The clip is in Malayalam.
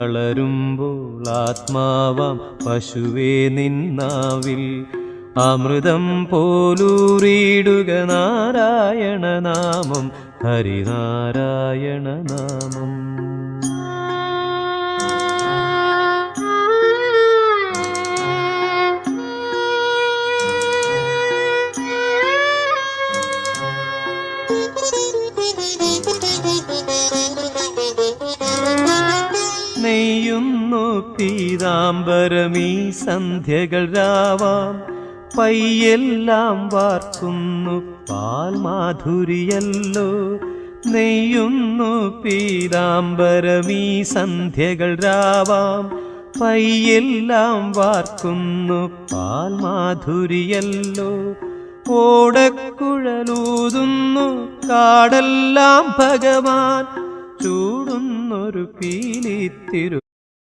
വളരുമ്പോൾ ആത്മാവാം പശുവേ നിന്നാവിൽ അമൃതം പോലൂറിയിടുക നാരായണ നാമം, ഹരിനാരായണ നാമം. നെയ്യുന്നു പീതാംബരമീ സന്ധ്യകൾ രാവാം, പയ്യെല്ലാം വാർക്കുന്നു പാൽമാധുരിയല്ലോ. നെയ്യുന്നു പീതാംബരമീ സന്ധ്യകൾ രാവാം, പയ്യെല്ലാം വാർക്കുന്നു പാൽമാധുരിയല്ലോ. ഓടക്കുഴലൂതുന്നു കാടെല്ലാം ഭഗവാൻ, ചൂടുന്നൊരു പീലിത്തിരു